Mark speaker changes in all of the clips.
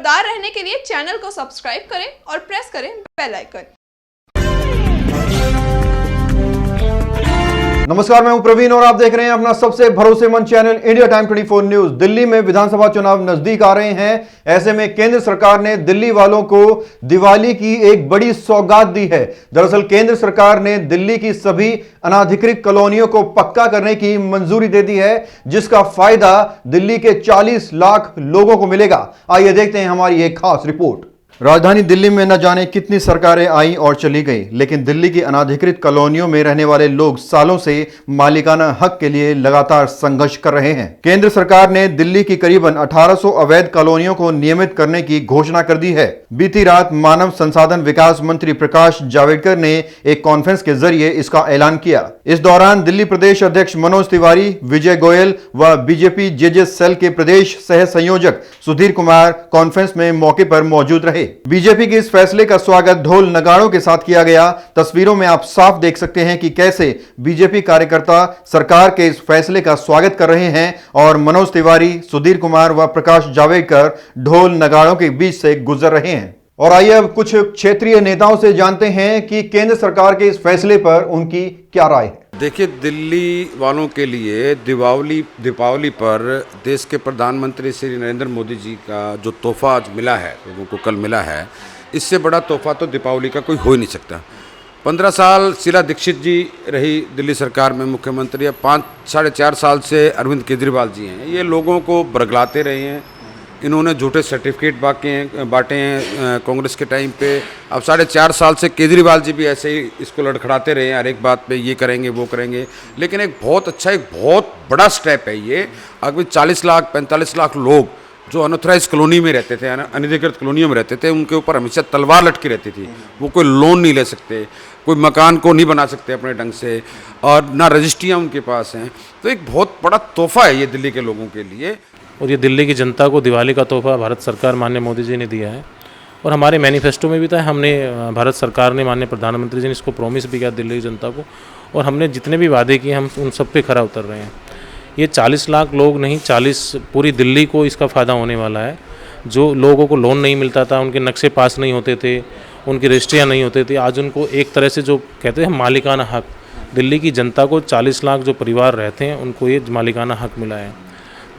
Speaker 1: लगातार रहने के लिए चैनल को सब्सक्राइब करें और प्रेस करें बेल आइकन।
Speaker 2: नमस्कार, मैं हूं प्रवीण और आप देख रहे हैं अपना सबसे भरोसेमंद channel India time 24 news. Delhi में विधानसभा चुनाव नजदीक आ रहे हैं। ऐसे में केंद्र सरकार ने दिल्ली वालों को दिवाली की एक बड़ी सौगात दी है। दरअसल केंद्र सरकार ने दिल्ली की सभी अनाधिकृत कॉलोनियों को पक्का करने की मंजूरी दे दी है, जिसका फायदा दिल्ली के 40 लाख लोगों को मिलेगा। आइए देखते हैं हमारी एक खास रिपोर्ट। राजधानी दिल्ली में न जाने कितनी सरकारें आई और चली गई, लेकिन दिल्ली की अनाधिकृत कॉलोनियों में रहने वाले लोग सालों से मालिकाना हक के लिए लगातार संघर्ष कर रहे हैं। केंद्र सरकार ने दिल्ली की करीबन 1800 अवैध कॉलोनियों को नियमित करने की घोषणा कर दी है। बीती रात मानव संसाधन विकास मंत्री प्रकाश जावड़ेकर ने एक कॉन्फ्रेंस के जरिए इसका ऐलान किया। इस दौरान दिल्ली प्रदेश अध्यक्ष मनोज तिवारी, विजय गोयल व बीजेपी जेजे सेल के प्रदेश सह संयोजक सुधीर कुमार कॉन्फ्रेंस में मौके पर मौजूद रहे। बीजेपी के इस फैसले का स्वागत ढोल नगाड़ों के साथ किया गया। तस्वीरों में आप साफ देख सकते हैं कि कैसे बीजेपी कार्यकर्ता सरकार के इस फैसले का स्वागत कर रहे हैं और मनोज तिवारी, सुधीर कुमार व प्रकाश जावड़ेकर ढोल नगाड़ों के बीच से गुजर रहे हैं। और आइए अब कुछ क्षेत्रीय नेताओं से जानते हैं कि केंद्र सरकार के इस फैसले पर उनकी क्या राय है।
Speaker 3: देखिए, दिल्ली वालों के लिए दीपावली पर देश के प्रधानमंत्री श्री नरेंद्र मोदी जी का जो तोहफा आज मिला है, लोगों को कल मिला है, इससे बड़ा तोहफा तो दीपावली का कोई हो ही नहीं सकता। 15 साल शीला दीक्षित जी रही दिल्ली सरकार में मुख्यमंत्री, अब 5 साढ़े 4 साल से अरविंद केजरीवाल जी हैं। ये लोगों को बरगलाते रहे हैं। इन्होंने झूठे सर्टिफिकेट बांटे हैं कांग्रेस के टाइम पे। अब 4.5 साल से केजरीवाल जी भी ऐसे ही इसको लड़खड़ाते रहे हैं, हर एक बात पे ये करेंगे वो करेंगे। लेकिन एक बहुत बड़ा स्टेप है ये। अभी 40 लाख 45 लाख लोग जो अनऑथराइज कॉलोनी में रहते थे, अनधिकृत कॉलोनियों में रहते थे, उनके ऊपर हमेशा तलवार लटकी रहती थी। वो कोई लोन नहीं ले सकते, कोई मकान को नहीं बना सकते अपने ढंग से, और ना रजिस्ट्रियाँ उनके पास हैं। तो एक बहुत बड़ा तोहफा है ये दिल्ली के लोगों के लिए।
Speaker 4: और ये दिल्ली की जनता को दिवाली का तोहफा भारत सरकार माननीय मोदी जी ने दिया है। और हमारे मैनिफेस्टो में भी था, हमने भारत सरकार ने माननीय प्रधानमंत्री जी ने इसको प्रॉमिस भी किया दिल्ली की जनता को, और हमने जितने भी वादे किए हम उन सब पे खरा उतर रहे हैं। ये 40 लाख लोग नहीं, 40 पूरी दिल्ली को इसका फ़ायदा होने वाला है। जो लोगों को लोन नहीं मिलता था, उनके नक्शे पास नहीं होते थे, उनकी रजिस्ट्रियाँ नहीं होती थी, आज उनको एक तरह से जो कहते हैं मालिकाना हक, दिल्ली की जनता को 40 लाख जो परिवार रहते हैं उनको ये मालिकाना हक मिला है।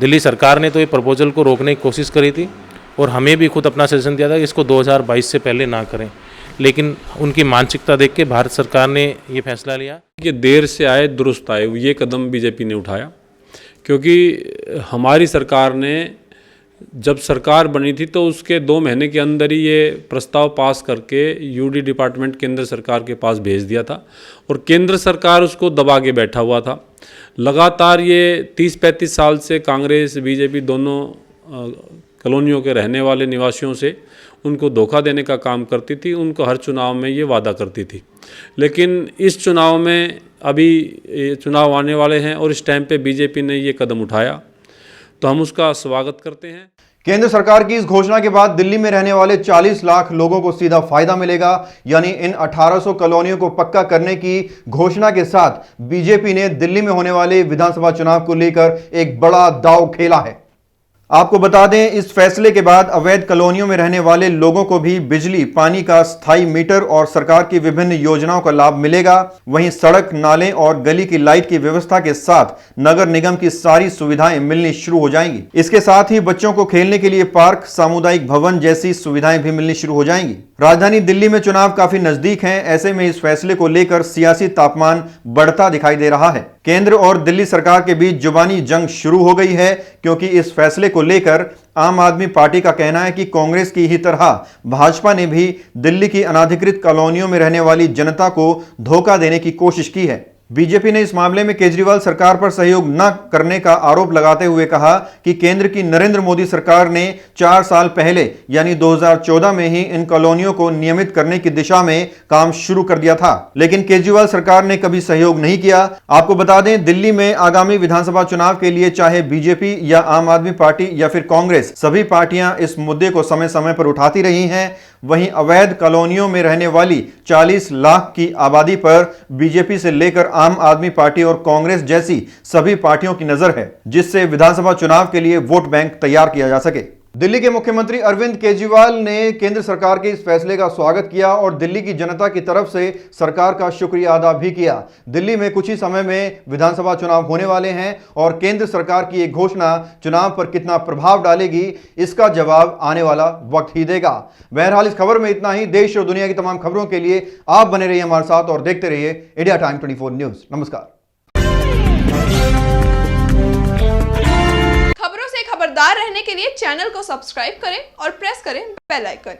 Speaker 4: दिल्ली सरकार ने तो ये प्रपोजल को रोकने की कोशिश करी थी और हमें भी खुद अपना सजेशन दिया था कि इसको 2022 से पहले ना करें, लेकिन उनकी मानसिकता देख के भारत सरकार ने ये फैसला लिया।
Speaker 5: ये देर से आए दुरुस्त आए, ये कदम बीजेपी ने उठाया, क्योंकि हमारी सरकार ने जब सरकार बनी थी तो उसके 2 महीने के अंदर ही ये प्रस्ताव पास करके यूडी डिपार्टमेंट केंद्र सरकार के पास भेज दिया था, और केंद्र सरकार उसको दबा के बैठा हुआ था। लगातार ये 30-35 साल से कांग्रेस बीजेपी दोनों कॉलोनियों के रहने वाले निवासियों से उनको धोखा देने का काम करती थी। उनको हर चुनाव में ये वादा करती थी, लेकिन इस चुनाव में अभी चुनाव आने वाले हैं और इस टाइम पे बीजेपी ने ये कदम उठाया, तो हम उसका स्वागत करते हैं।
Speaker 2: केंद्र सरकार की इस घोषणा के बाद दिल्ली में रहने वाले 40 लाख लोगों को सीधा फायदा मिलेगा। यानी इन 1800 कॉलोनियों को पक्का करने की घोषणा के साथ बीजेपी ने दिल्ली में होने वाले विधानसभा चुनाव को लेकर एक बड़ा दांव खेला है। आपको बता दें, इस फैसले के बाद अवैध कॉलोनियों में रहने वाले लोगों को भी बिजली पानी का स्थायी मीटर और सरकार की विभिन्न योजनाओं का लाभ मिलेगा। वहीं सड़क, नाले और गली की लाइट की व्यवस्था के साथ नगर निगम की सारी सुविधाएं मिलनी शुरू हो जाएंगी। इसके साथ ही बच्चों को खेलने के लिए पार्क, सामुदायिक भवन जैसी सुविधाएं भी मिलनी शुरू हो जाएंगी। राजधानी दिल्ली में चुनाव काफी नजदीक हैं। ऐसे में इस फैसले को लेकर सियासी तापमान बढ़ता दिखाई दे रहा है। केंद्र और दिल्ली सरकार के बीच जुबानी जंग शुरू हो गई है, क्योंकि इस फैसले को लेकर आम आदमी पार्टी का कहना है कि कांग्रेस की ही तरह भाजपा ने भी दिल्ली की अनाधिकृत कॉलोनियों में रहने वाली जनता को धोखा देने की कोशिश की है। बीजेपी ने इस मामले में केजरीवाल सरकार पर सहयोग न करने का आरोप लगाते हुए कहा कि केंद्र की नरेंद्र मोदी सरकार ने 4 साल पहले यानी 2014 में ही इन कॉलोनियों को नियमित करने की दिशा में काम शुरू कर दिया था, लेकिन केजरीवाल सरकार ने कभी सहयोग नहीं किया। आपको बता दें, दिल्ली में आगामी विधानसभा चुनाव के लिए चाहे बीजेपी या आम आदमी पार्टी या फिर कांग्रेस, सभी पार्टियां इस मुद्दे को समय समय पर उठाती रही हैं। वहीं अवैध कॉलोनियों में रहने वाली 40 लाख की आबादी पर बीजेपी से लेकर आम आदमी पार्टी और कांग्रेस जैसी सभी पार्टियों की नजर है, जिससे विधानसभा चुनाव के लिए वोट बैंक तैयार किया जा सके। दिल्ली के मुख्यमंत्री अरविंद केजरीवाल ने केंद्र सरकार के इस फैसले का स्वागत किया और दिल्ली की जनता की तरफ से सरकार का शुक्रिया अदा भी किया। दिल्ली में कुछ ही समय में विधानसभा चुनाव होने वाले हैं और केंद्र सरकार की एक घोषणा चुनाव पर कितना प्रभाव डालेगी, इसका जवाब आने वाला वक्त ही देगा। बहरहाल इस खबर में इतना ही। देश और दुनिया की तमाम खबरों के लिए आप बने रहिए हमारे साथ और देखते रहिए इंडिया टाइम 24 न्यूज। नमस्कार।
Speaker 1: खबरों से खबरदार रहने के लिए चैनल को सब्सक्राइब करें और प्रेस करें बेल आइकन।